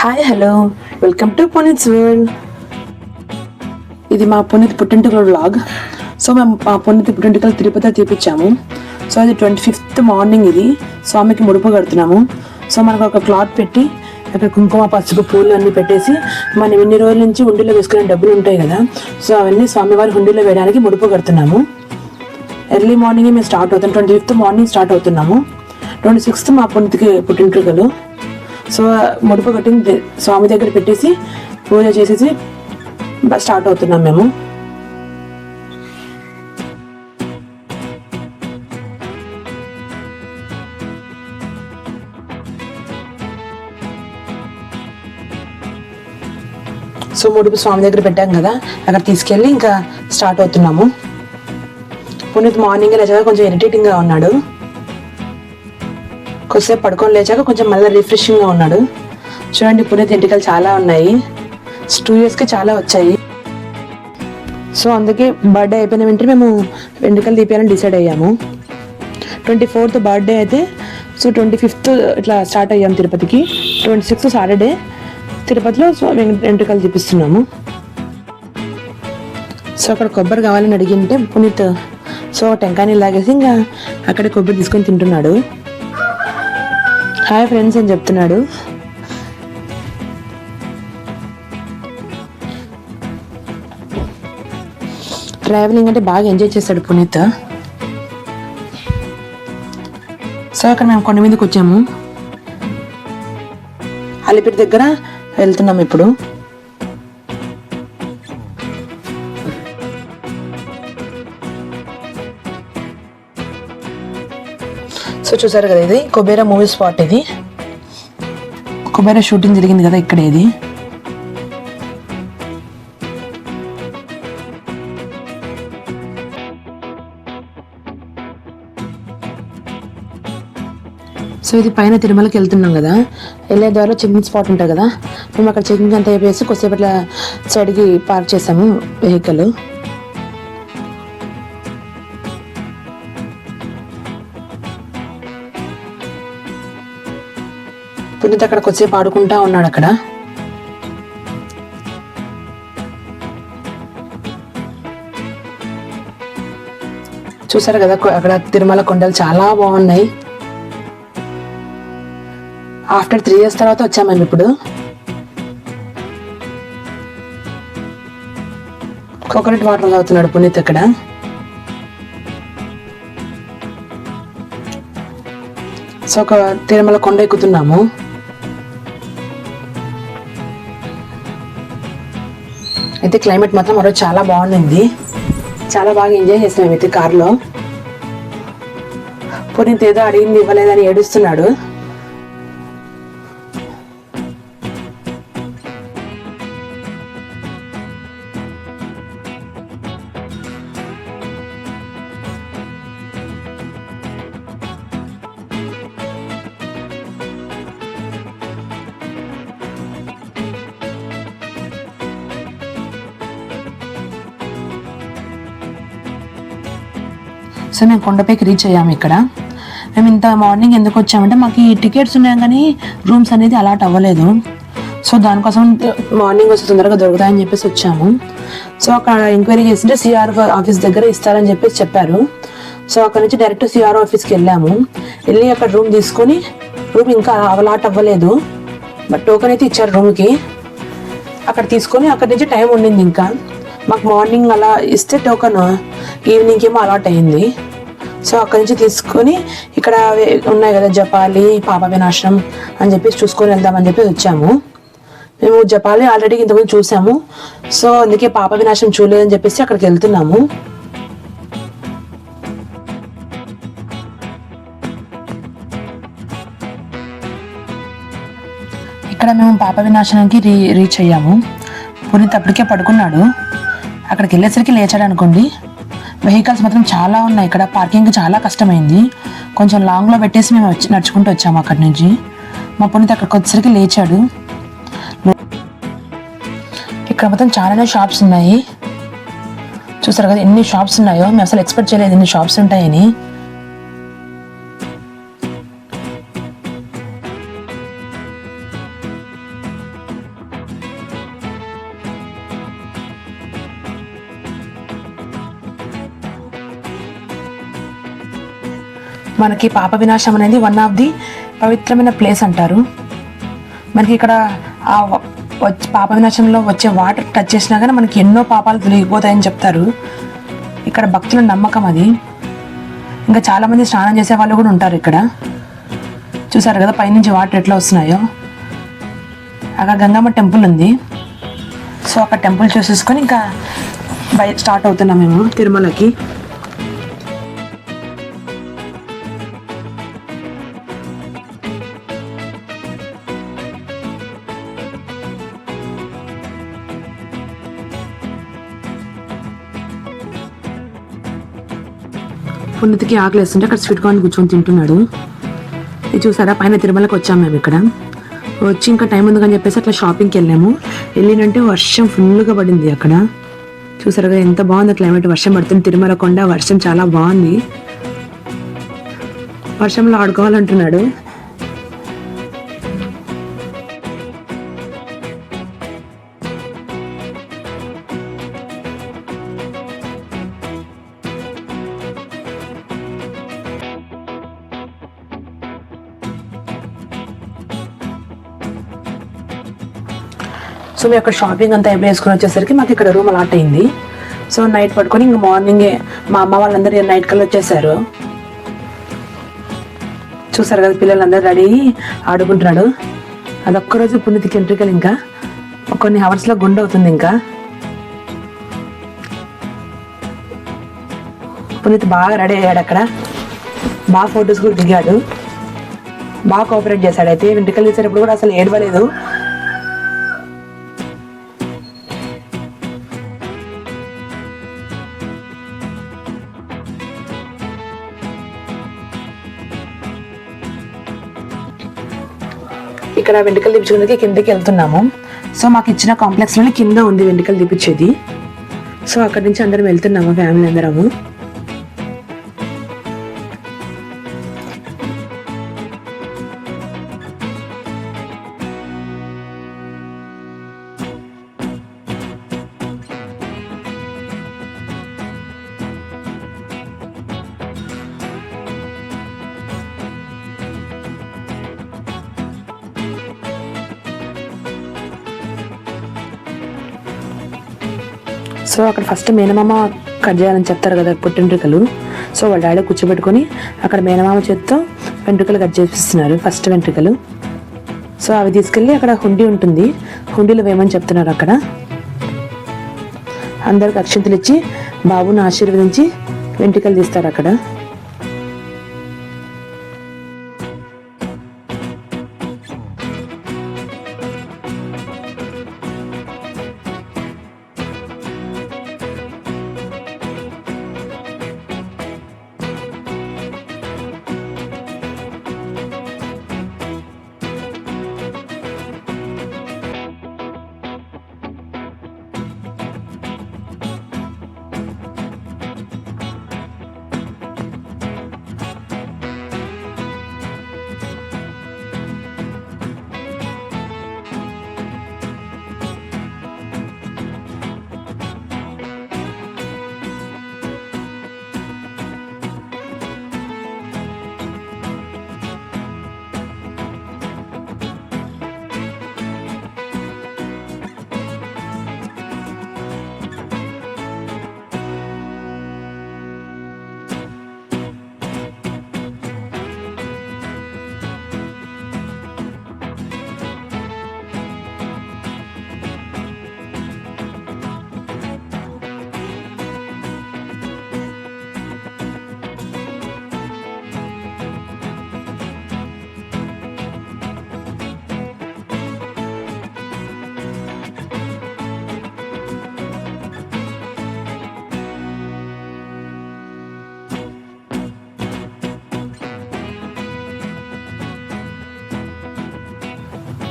Hi hello welcome to Puneet's world. ఇది మా పునీత్ పుట్టింటికల వ్లాగ్. సో మేము మా పునీత్ పుట్టింటికలు తిరుపతి తీపిచ్చాము. సో అది 25th మార్నింగ్. ఇది స్వామికి ముడుపు కడుతున్నాము. సో మనకు ఒక క్లాత్ పెట్టి అక్కడ కుంకుమ పసుపు పూలు అన్నీ పెట్టేసి మనం ఇన్ని రోజుల నుంచి హుండీలో వేసుకునే డబ్బులు ఉంటాయి కదా, సో అవన్నీ స్వామివారి హుండీలో వేయడానికి ముడుపు కడుతున్నాము. ఎర్లీ మార్నింగ్ మేము స్టార్ట్ అవుతాం. 25th మార్నింగ్ స్టార్ట్ అవుతున్నాము. 26th మా పునీత్కి పుట్టింటికలు. సో ముడుపు కట్టి స్వామి దగ్గర పెట్టేసి పూజ చేసేసి స్టార్ట్ అవుతున్నాం మేము. సో ముడుపు స్వామి దగ్గర పెట్టాం కదా, అక్కడ తీసుకెళ్ళి ఇంకా స్టార్ట్ అవుతున్నాము. పునీత్ మార్నింగ్ లేచాక కొంచెం ఇరిటేటింగ్గా ఉన్నాడు. కొద్దిసేపు పడుకొని లేచాక కొంచెం మళ్ళీ రిఫ్రెషింగ్గా ఉన్నాడు. చూడండి, పునీత్ ఎంటికలు చాలా ఉన్నాయి. 2 yearsకి చాలా వచ్చాయి. సో అందుకే బర్త్డే అయిపోయిన వెంటనే మేము వెంట్రుకలు తీపియాలని డిసైడ్ అయ్యాము. 24th బర్త్డే అయితే, సో 25th ఇట్లా స్టార్ట్ అయ్యాము తిరుపతికి. 26th సాటర్డే తిరుపతిలో సో వెంట్రుకలు తీపిస్తున్నాము. సో అక్కడ కొబ్బరి కావాలని అడిగింటే పునీత్ సో టెంకాయని లాగేసి ఇంకా అక్కడ కొబ్బరి తీసుకొని తింటున్నాడు. హాయ్ ఫ్రెండ్స్ అని చెప్తున్నాడు. ట్రావెలింగ్ అంటే బాగా ఎంజాయ్ చేస్తాడు పునీత్. సో అక్కడ మేము కొండ మీదకి వచ్చాము. అలిపిరి దగ్గర వెళ్తున్నాము ఇప్పుడు. సో చూసారు కదా, ఇది కుబేరా మూవీ స్పాట్. ఇది కుబేరా షూటింగ్ జరిగింది కదా ఇక్కడ. ఇది సో ఇది పైన తిరుమలకి వెళ్తున్నాం కదా, వెళ్ళే ద్వారా చెకింగ్ స్పాట్ ఉంటుంది కదా, మేము అక్కడ చెకింగ్ అంతా అయిపోయేసి కొద్దిసేపట్ల సైడ్కి పార్క్ చేసాము వెహికల్. పునీత్ అక్కడ కొద్దిసేపు ఆడుకుంటా ఉన్నాడు అక్కడ. చూసారు కదా, అక్కడ తిరుమల కొండలు చాలా బాగున్నాయి. ఆఫ్టర్ 3 years తర్వాత వచ్చాము మేము ఇప్పుడు. కోకోనట్ వాటర్ తాగుతున్నాడు పునీత్ అక్కడ. సో ఒక తిరుమల కొండ ఎక్కుతున్నాము. అయితే క్లైమేట్ మాత్రం మరో చాలా బాగుంది. చాలా బాగా ఎంజాయ్ చేసాం మేమైతే కార్లో. పునీత్ ఏదో అడిగింది ఇవ్వలేదని ఏడుస్తున్నాడు. సో మేము కొండపైకి రీచ్ అయ్యాము. ఇక్కడ మేము ఇంత మార్నింగ్ ఎందుకు వచ్చామంటే మాకు ఈ టికెట్స్ ఉన్నాయి కానీ రూమ్స్ అనేది అలాట్ అవ్వలేదు. సో దానికోసం మార్నింగ్ వస్తే తొందరగా దొరుకుతాయని చెప్పేసి వచ్చాము. సో అక్కడ ఎంక్వైరీ చేసింటే సిఆర్ఓ ఆఫీస్ దగ్గర ఇస్తారని చెప్పేసి చెప్పారు. సో అక్కడ నుంచి డైరెక్ట్ సిఆర్ఓ ఆఫీస్కి వెళ్ళాము. వెళ్ళి అక్కడ రూమ్ తీసుకొని, రూమ్ ఇంకా అలాట్ అవ్వలేదు బట్ టోకెన్ అయితే ఇచ్చారు రూమ్కి. అక్కడ తీసుకొని అక్కడి నుంచి టైం ఉండింది ఇంకా మాకు. మార్నింగ్ అలా ఇస్తే టోకెన్ ఈవినింగ్కి ఏమో అలాట్ అయ్యింది. సో అక్కడి నుంచి తీసుకొని ఇక్కడ ఉన్నాయి కదా జపాలి, పాప వినాశనం అని చెప్పేసి చూసుకొని వెళ్దామని చెప్పేసి వచ్చాము. మేము జపాలి ఆల్రెడీ ఇంతకుముందు చూసాము. సో అందుకే పాప వినాశనం చూడలేదని చెప్పేసి అక్కడికి వెళ్తున్నాము. ఇక్కడ మేము పాప వినాశనానికి రీచ్ అయ్యాము. పునీత్ అప్పటికే పడుకున్నాడు. అక్కడికి వెళ్ళేసరికి లేచాడు అనుకోండి. వెహికల్స్ మాత్రం చాలా ఉన్నాయి ఇక్కడ. పార్కింగ్ చాలా కష్టమైంది. కొంచెం లాంగ్లో పెట్టేసి మేము నడుచుకుంటూ వచ్చాము అక్కడి నుంచి. మా పునీత్ అక్కడికి వచ్చేసరికి లేచాడు. ఇక్కడ మొత్తం చాలానే షాప్స్ ఉన్నాయి. చూసారు కదా ఎన్ని షాప్స్ ఉన్నాయో. మేము అసలు ఎక్స్పెక్ట్ చేయలేదు ఎన్ని షాప్స్ ఉంటాయని. మనకి పాప వినాశం అనేది వన్ ఆఫ్ ది పవిత్రమైన ప్లేస్ అంటారు. మనకి ఇక్కడ ఆ పాప వినాశంలో వచ్చే వాటర్ టచ్ చేసినా కానీ మనకి ఎన్నో పాపాలు తొలగిపోతాయని చెప్తారు. ఇక్కడ భక్తుల నమ్మకం అది. ఇంకా చాలామంది స్నానం చేసే వాళ్ళు కూడా ఉంటారు ఇక్కడ. చూసారు కదా పైనుంచి వాటర్ ఎట్లా వస్తున్నాయో. అక్కడ గంగమ్మ టెంపుల్ ఉంది. సో అక్కడ టెంపుల్ చూసేసుకొని ఇంకా స్టార్ట్ అవుతున్నాం మేము తిరుమలకి. పుణ్యతికి ఆకలి వేస్తుంటే అక్కడ స్వీట్ కార్న్ కూర్చొని తింటున్నాడు. ఇది చూసారా పైన తిరుమలకి వచ్చాము మేము. ఇక్కడ వచ్చి ఇంకా టైం ఉందని చెప్పేసి అట్లా షాపింగ్కి వెళ్ళాము. వెళ్ళినంటే వర్షం ఫుల్గా పడింది అక్కడ. చూసారుగా ఎంత బాగుంది క్లైమేట్. వర్షం పడుతుంది, తిరుమల కొండ వర్షం చాలా బాగుంది. వర్షంలో ఆడుకోవాలంటున్నాడు. సో మేము అక్కడ షాపింగ్ అంతా అయిపోయి వేసుకుని వచ్చేసరికి మాకు ఇక్కడ రూమ్ అలాట్ అయింది. సో నైట్ పడుకొని ఇంక మార్నింగే మా అమ్మ వాళ్ళందరూ నైట్ కల్లా వచ్చేసారు. చూసారు కదా పిల్లలందరూ రెడీ ఆడుకుంటున్నాడు. అదొక్కరోజు పుణ్యతికి ఎంట్రికలు ఇంకా కొన్ని అవర్స్లో గుండె అవుతుంది. ఇంకా పునీత్ బాగా రెడీ అయ్యాడు. అక్కడ బాగా ఫొటోస్ కూడా దిగాడు. బాగా కోఆపరేట్ చేశాడు. అయితే వెంట్రుకలు తీసేటప్పుడు కూడా అసలు ఏడవలేదు. ఇక్కడ వెంట్రుకలు తీపించుకునేది కిందకి వెళ్తున్నాము. సో మాకు ఇచ్చిన కాంప్లెక్స్లోనే కింద ఉంది వెంట్రుకలు తీపించేది. సో అక్కడి నుంచి అందరం వెళ్తున్నాము ఫ్యామిలీ అందరము. సో అక్కడ ఫస్ట్ మేనమామ కట్ చేయాలని చెప్తారు కదా పుట్టింట్రుకలు. సో వాళ్ళ డాడీ కూర్చోబెట్టుకొని అక్కడ మేనమామ చేత్తో వెంట్రుకలు కట్ చేపిస్తున్నారు ఫస్ట్ వెంట్రుకలు. సో అవి తీసుకెళ్ళి అక్కడ హుండీ ఉంటుంది, హుండీలో వేయమని చెప్తున్నారు. అక్కడ అందరికి అక్షంతలు ఇచ్చి బాబుని ఆశీర్వదించి వెంట్రుకలు తీస్తారు అక్కడ.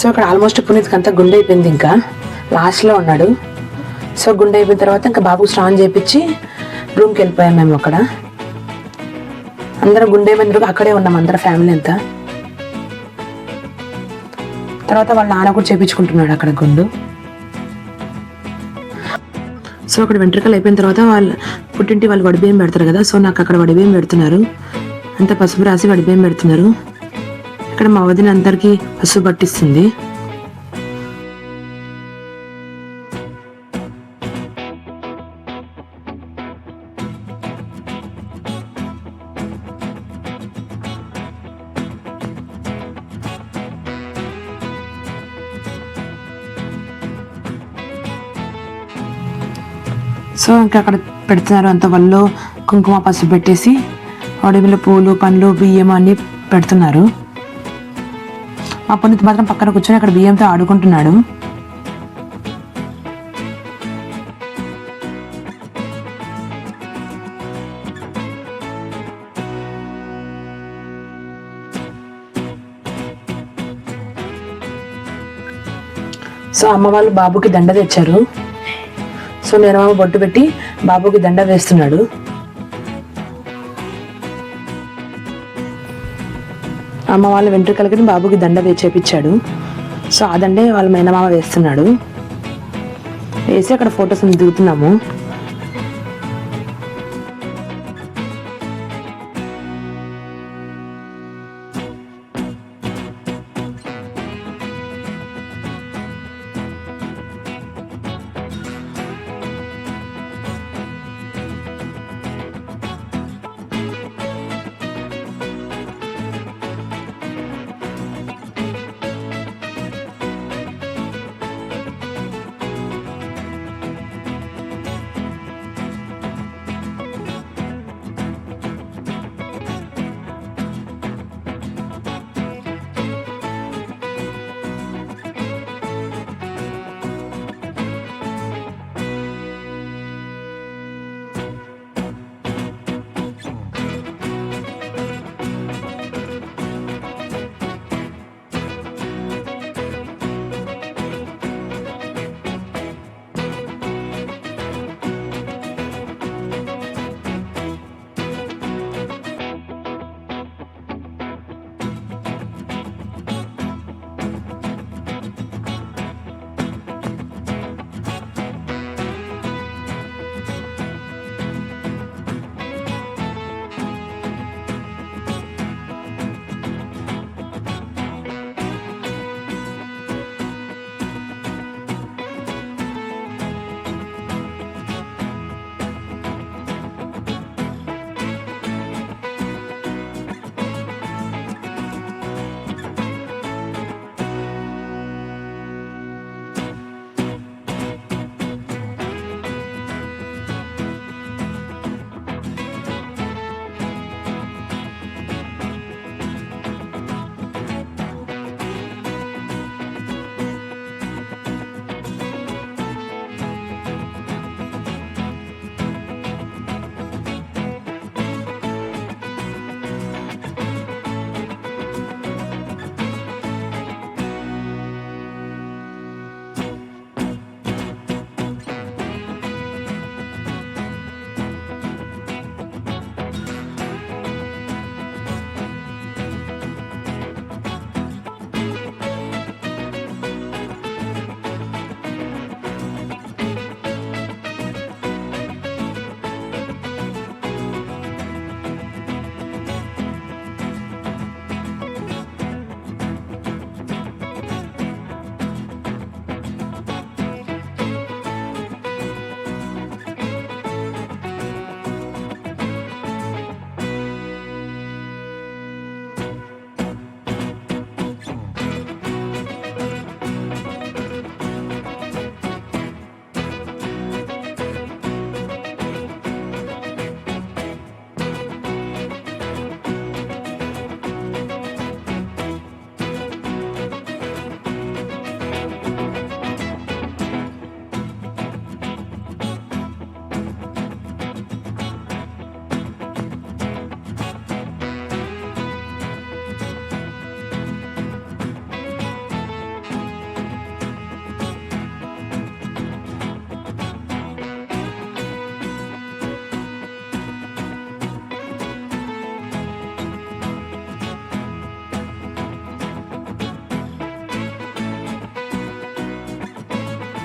సో ఇక్కడ ఆల్మోస్ట్ పునీత్కి అంతా గుండె అయిపోయింది, ఇంకా లాస్ట్లో ఉన్నాడు. సో గుండె అయిపోయిన తర్వాత ఇంకా బాబుకు స్నానం చేయించి రూమ్కి వెళ్ళిపోయాం మేము. అక్కడ అందరం గుండె అయిపోయిన అక్కడే ఉన్నాం అందరం ఫ్యామిలీ అంతా. తర్వాత వాళ్ళ నాన్న కూడా చేయించుకుంటున్నాడు అక్కడ గుండు. సో అక్కడ వెంట్రుకలు అయిపోయిన తర్వాత వాళ్ళు పుట్టింటి వాళ్ళు వడిబియ్యం పెడతారు కదా, సో నాకు అక్కడ వడిబియ్యం పెడుతున్నారు. అంతా పసుపు రాసి వడిబియ్యం పెడుతున్నారు. ఇక్కడ మా వదిన అందరికీ పసుపు పట్టిస్తుంది. సో ఇంకా అక్కడ పెడుతున్నారు. అంత వాళ్ళు కుంకుమ పసుపు పెట్టేసి వడిబియ్యంలో పూలు పండ్లు బియ్యం అన్నీ పెడుతున్నారు. మా పునీత్ మాత్రం పక్కన కూర్చొని అక్కడ బియ్యంతో ఆడుకుంటున్నాడు. సో అమ్మ వాళ్ళు బాబుకి దండ తెచ్చారు. సో నేను బొట్టు పెట్టి బాబుకి దండ వేస్తున్నాడు. అమ్మ వాళ్ళ వెంట్రుకలకి బాబుకి దండ చేపించాడు. సో ఆ దండే వాళ్ళ మేనమామ వేస్తున్నాడు. వేసి అక్కడ ఫొటోస్ దిగుతున్నాము.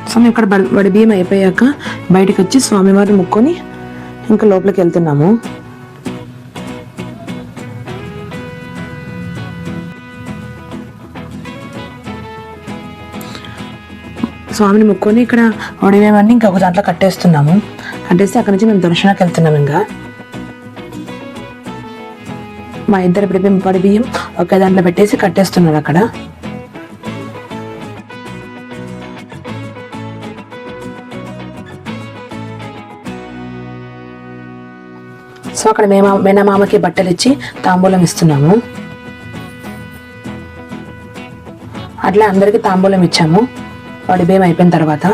సో మేము ఇక్కడ వడి బియ్యం అయిపోయాక బయటకు వచ్చి స్వామివారిని ముక్కొని ఇంకా లోపలికి వెళ్తున్నాము. స్వామిని ముక్కొని ఇక్కడ ఒడివేమని ఇంకొక దాంట్లో కట్టేస్తున్నాము. కట్టేసి అక్కడి నుంచి మేము దర్శనానికి వెళ్తున్నాము. ఇంకా మా ఇద్దరు పడి బియ్యం ఒక దాంట్లో పెట్టేసి కట్టేస్తున్నారు అక్కడ. సో అక్కడ మేనమామకి బట్టలు ఇచ్చి తాంబూలం ఇస్తున్నాము. అట్లా అందరికి తాంబూలం ఇచ్చాము వాడి బియ్యం అయిపోయిన తర్వాత.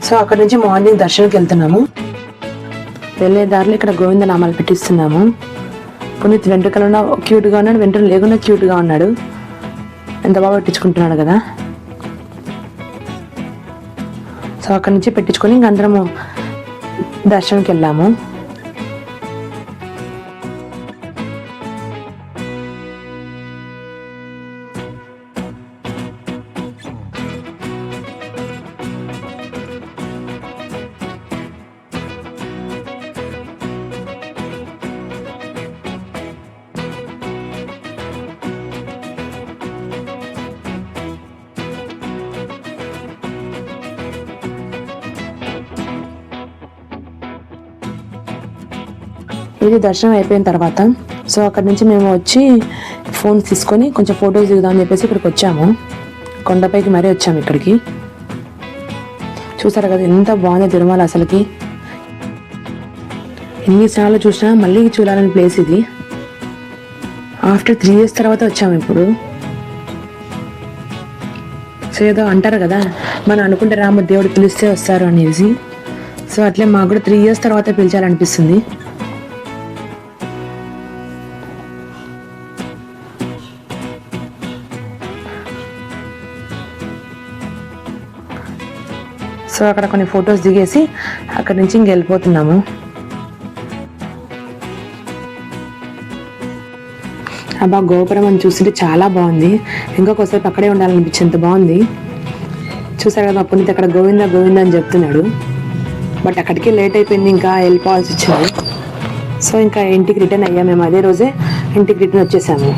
సో అక్కడ నుంచి మార్నింగ్ దర్శనంకి వెళ్తున్నాము. వెళ్ళే దారిలో ఇక్కడ గోవింద నామాలు పెట్టిస్తున్నాము. పునీత్ వెంట్రుకలు క్యూట్గా ఉన్నాడు, వెంట్రుకలు లేకుండా క్యూట్గా ఉన్నాడు. ఎంత బాగా పెట్టించుకుంటున్నాడు కదా. సో అక్కడి నుంచి పెట్టించుకొని ఇంక అందరము దర్శనంకి వెళ్ళాము. ఇది దర్శనం అయిపోయిన తర్వాత సో అక్కడి నుంచి మేము వచ్చి ఫోన్ తీసుకొని కొంచెం ఫొటోస్ దిగుదామని చెప్పేసి ఇక్కడికి వచ్చాము. కొండపైకి మరీ వచ్చాము ఇక్కడికి. చూసారు కదా ఎంత బాగుంది తిరుమల. అసలుకి ఎన్నిసార్లు చూసినా మళ్ళీ చూడాలని ప్లేస్ ఇది. ఆఫ్టర్ 3 years తర్వాత వచ్చాము ఇప్పుడు. సో ఏదో అంటారు కదా మనం అనుకుంటే రాము దేవుడు పిలిస్తే వస్తారు అనేసి. సో అట్లే మాకు కూడా 3 years తర్వాత పిలిచాలనిపిస్తుంది. సో అక్కడ కొన్ని ఫొటోస్ దిగేసి అక్కడి నుంచి ఇంక వెళ్ళిపోతున్నాము. అబ్బా గోపురం అని చూస్తుంటే చాలా బాగుంది. ఇంకొకసేపు అక్కడే ఉండాలనిపించేంత బాగుంది. చూసారు కదా పునీత్ అక్కడ గోవింద గోవింద అని చెప్తున్నాడు. బట్ అక్కడికి లేట్ అయిపోయింది, ఇంకా వెళ్ళిపోవాల్సి వచ్చింది. సో ఇంకా ఇంటికి రిటర్న్ అయ్యాము. మేము అదే రోజే ఇంటికి రిటర్న్ వచ్చేసాము.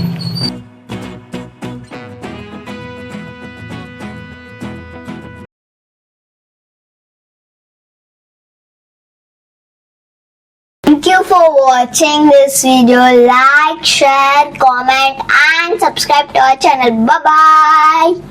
Thank you for watching this video. Like, share, comment and subscribe to our channel. Bye bye.